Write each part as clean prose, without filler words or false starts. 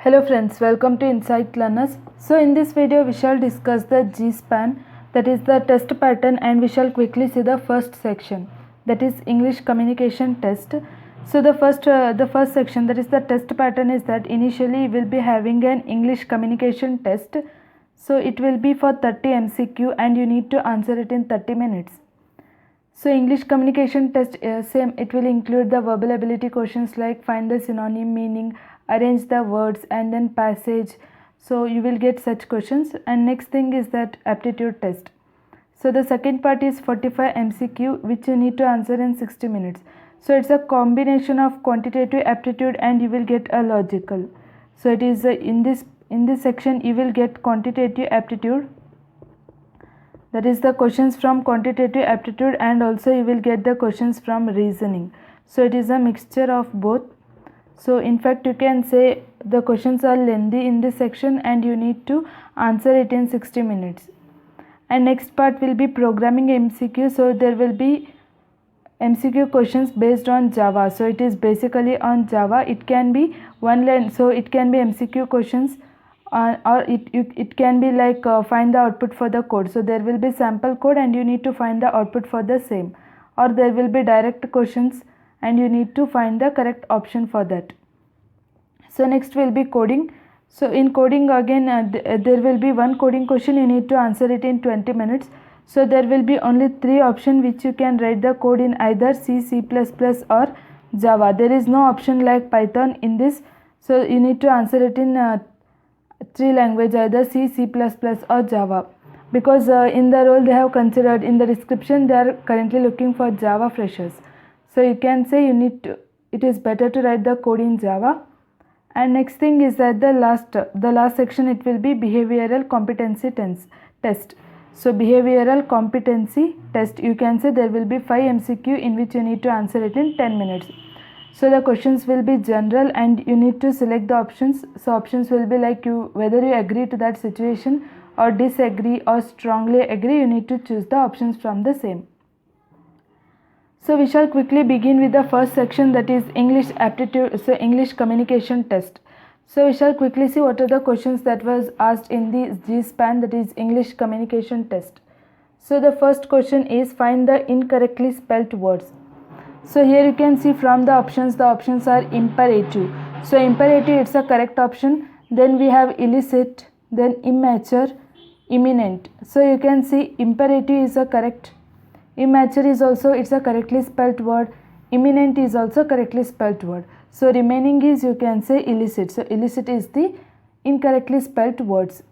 Hello friends, welcome to Insight Learners. So in this video we shall discuss the G-SPAN, that is the test pattern, and we shall quickly see the first section, that is English communication test. So the first section, that is the test pattern, is that initially we will be having an English communication test. So it will be for 30 MCQ and you need to answer it in 30 minutes. So English communication test, same, it will include the verbal ability questions like find the synonym, meaning, arrange the words, and then passage. So you will get such questions. And next thing is that aptitude test. So the second part is 45 MCQ which you need to answer in 60 minutes. So it's a combination of quantitative aptitude and you will get a logical. So it is in this section you will get quantitative aptitude, that is the questions from quantitative aptitude, and also you will get the questions from reasoning. So it is a mixture of both. So in fact you can say the questions are lengthy in this section and you need to answer it in 60 minutes. And next part will be programming MCQ. So there will be MCQ questions based on Java. So it is basically on Java. It can be one line, so it can be MCQ questions, or it can be like find the output for the code. So there will be sample code and you need to find the output for the same, or there will be direct questions and you need to find the correct option for that. So next will be coding. So in coding again there will be one coding question, you need to answer it in 20 minutes. So there will be only 3 options which you can write the code in, either C, C++ or Java. There is no option like Python in this. So you need to answer it in 3 language, either C, C++ or Java, because in the role they have considered in the description they are currently looking for Java freshers. So you can say it is better to write the code in Java. And next thing is that the last section, it will be behavioral competency test. So behavioral competency test, you can say there will be 5 MCQ in which you need to answer it in 10 minutes. So the questions will be general and you need to select the options. So options will be like whether you agree to that situation or disagree or strongly agree, you need to choose the options from the same. So we shall quickly begin with the first section, that is English aptitude, so English communication test. So we shall quickly see what are the questions that was asked in the G-SPAN, that is English communication test. So the first question is find the incorrectly spelt words. So here you can see from the options are imperative. So imperative, it's a correct option. Then we have illicit, then immature, imminent. So you can see imperative is a correct. Immature is also, it's a correctly spelt word. Imminent is also correctly spelt word. So remaining is, you can say, illicit. So illicit is the incorrectly spelt words.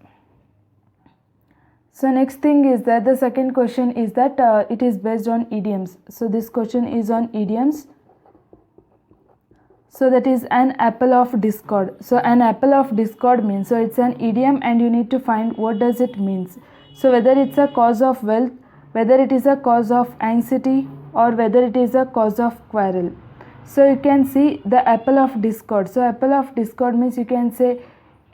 So next thing is that the second question is that it is based on idioms. So this question is on idioms. So that is an apple of discord. So an apple of discord means, so it's an idiom and you need to find what does it means. So whether it's a cause of wealth, whether it is a cause of anxiety, or whether it is a cause of quarrel. So you can see the apple of discord. So apple of discord means, you can say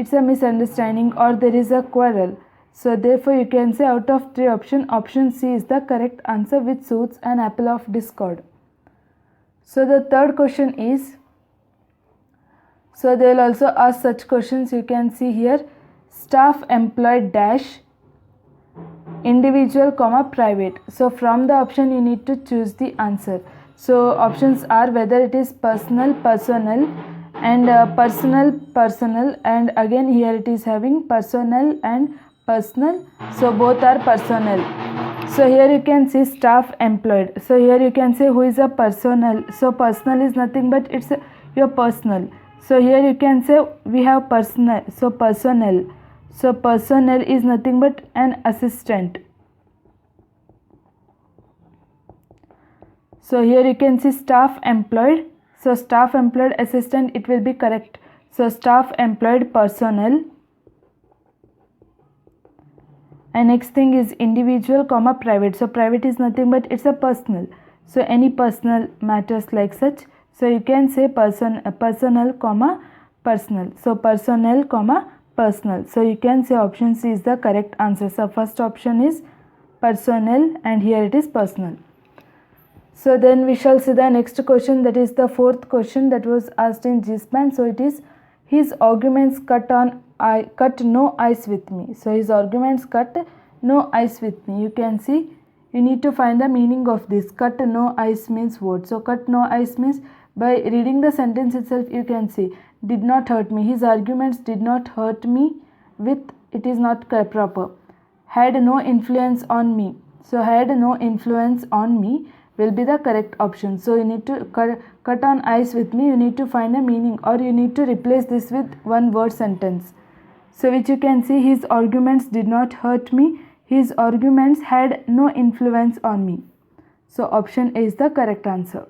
it's a misunderstanding or there is a quarrel. So therefore you can say out of 3 options, option C is the correct answer, which suits an apple of discord. So the third question is, so they will also ask such questions, you can see here, staff employed dash, individual comma private. So from the option you need to choose the answer. So options are whether it is personal, personnel, and personal, and again here it is having personnel and personal. So both are personnel. So here you can see staff employed. So here you can say who is a personnel. So personal is nothing but it's your personal. So here you can say we have personal. So personnel. So personnel is nothing but an assistant. So here you can see staff employed. So staff employed assistant, it will be correct. So staff employed personnel. And next thing is individual comma private. So private is nothing but it's a personal. So any personal matters like such. So you can say personal comma personal. So personnel comma personal. So you can say option C is the correct answer. So first option is personnel and here it is personal. So then we shall see the next question, that is the fourth question that was asked in G-SPAN. So it is his arguments cut no ice with me. So his arguments cut no ice with me. You can see, you need to find the meaning of this. Cut no ice means what? So cut no ice means, by reading the sentence itself you can see, did not hurt me. His arguments did not hurt me with, it is not proper. Had no influence on me. So had no influence on me will be the correct option. So you need to cut on ice with me, you need to find a meaning, or you need to replace this with one word sentence. So which you can see, his arguments did not hurt me, his arguments had no influence on me. So option A is the correct answer.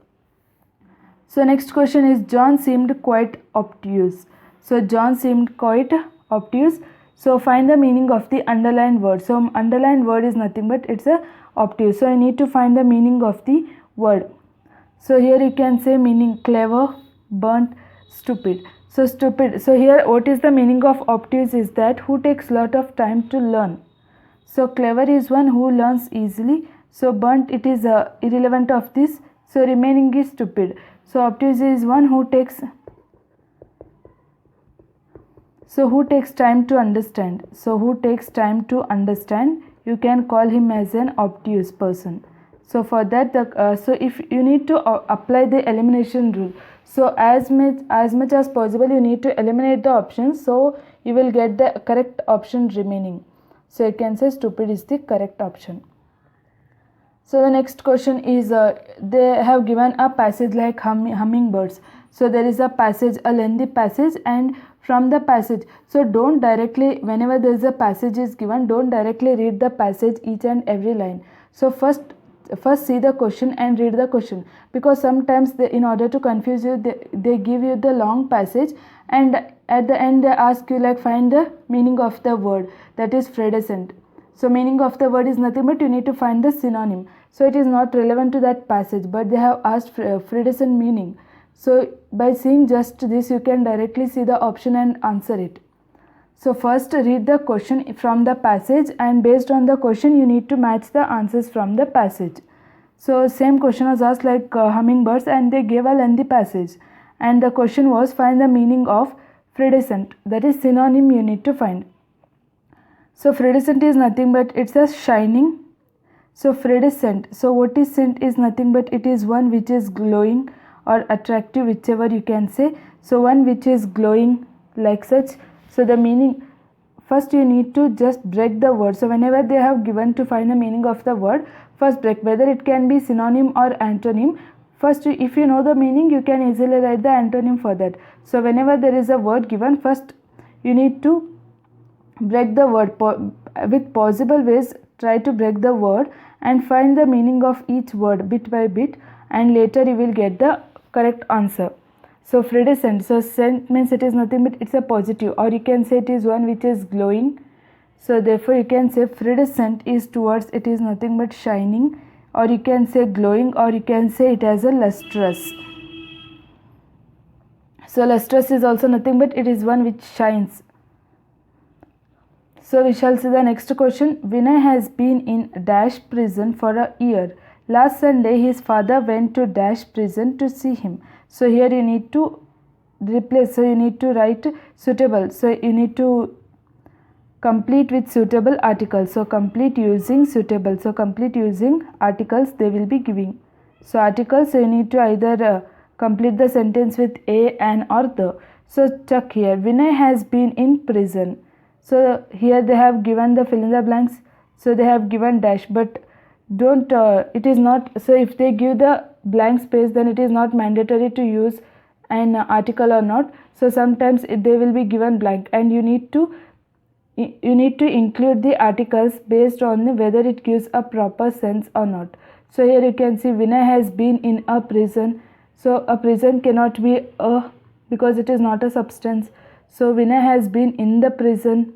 So next question is, John seemed quite obtuse. So John seemed quite obtuse. So find the meaning of the underlined word. So underlined word is nothing but it's a obtuse. So I need to find the meaning of the word. So here you can say meaning clever, burnt, stupid. So stupid. So here what is the meaning of obtuse is that who takes lot of time to learn. So clever is one who learns easily. So burnt, it is irrelevant of this. So remaining is stupid. So obtuse is one who takes time to understand. So who takes time to understand, you can call him as an obtuse person. So for that so if you need to apply the elimination rule, so as much as possible you need to eliminate the options, so you will get the correct option remaining. So you can say stupid is the correct option. So the next question is, they have given a passage like hummingbirds. So there is a passage, a lengthy passage, and from the passage, so don't directly, whenever there is a passage is given, don't directly read the passage each and every line. So first see the question and read the question, because sometimes in order to confuse you, they give you the long passage, and at the end they ask you like find the meaning of the word, that is predecessent. So meaning of the word is nothing but you need to find the synonym. So it is not relevant to that passage, but they have asked predecessent meaning. So by seeing just this, you can directly see the option and answer it. So first read the question from the passage, and based on the question you need to match the answers from the passage. So same question was asked like hummingbirds, and they gave a lengthy passage, and the question was find the meaning of predecessent, that is synonym you need to find. So predecessent is nothing but it's a shining. So predecessent, so what is scent is nothing but it is one which is glowing or attractive, whichever you can say. So one which is glowing like such. So the meaning, first you need to just break the word. So whenever they have given to find the meaning of the word, first break, whether it can be synonym or antonym. First, if you know the meaning, you can easily write the antonym for that. So whenever there is a word given, first you need to break the word with possible ways. Try to break the word and find the meaning of each word bit by bit, and later you will get the correct answer. So predecessent, so scent means it is nothing but it's a positive, or you can say it is one which is glowing. So therefore you can say predecessent is towards, it is nothing but shining, or you can say glowing, or you can say it as a lustrous. So lustrous is also nothing but it is one which shines. So we shall see the next question. Vinay has been in dash prison for a year. Last Sunday his father went to dash prison to see him. So here you need to replace, so you need to write suitable. So you need to complete with suitable articles. So complete using suitable. So complete using articles they will be giving. So articles, so you need to either complete the sentence with a, an, or the. So check here, Vinay has been in prison. So here they have given the fill in the blanks. So they have given dash, but don't it is not, so if they give the blank space, then it is not mandatory to use an article or not. So sometimes they will be given blank, and you need to include the articles based on whether it gives a proper sense or not. So here you can see Vinay has been in a prison. So a prison cannot be a, because it is not a substance. So Vinay has been in the prison.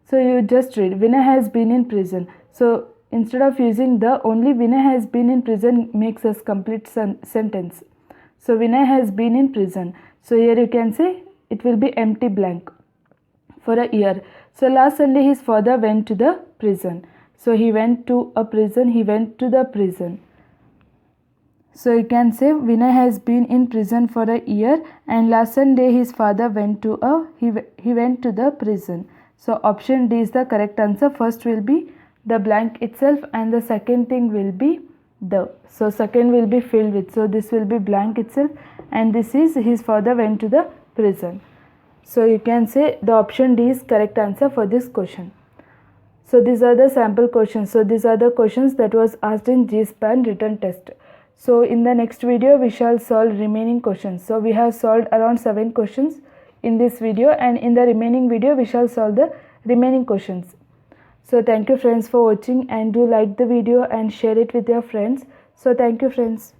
So you just read Vinay has been in prison. So instead of using the, only Vinay has been in prison makes us complete sentence. So Vinay has been in prison. So here you can say it will be empty blank for a year. So last Sunday his father went to the prison. So he went to a prison, he went to the prison. So you can say Vinay has been in prison for a year and last Sunday his father went to he went to the prison. So option D is the correct answer. First will be the blank itself and the second thing will be the. So second will be filled with. So this will be blank itself and this is his father went to the prison. So you can say the option D is correct answer for this question. So these are the sample questions. So these are the questions that was asked in GSPAN written test. So in the next video we shall solve remaining questions. So we have solved around 7 questions in this video and in the remaining video we shall solve the remaining questions. So thank you friends for watching and do like the video and share it with your friends. So thank you friends.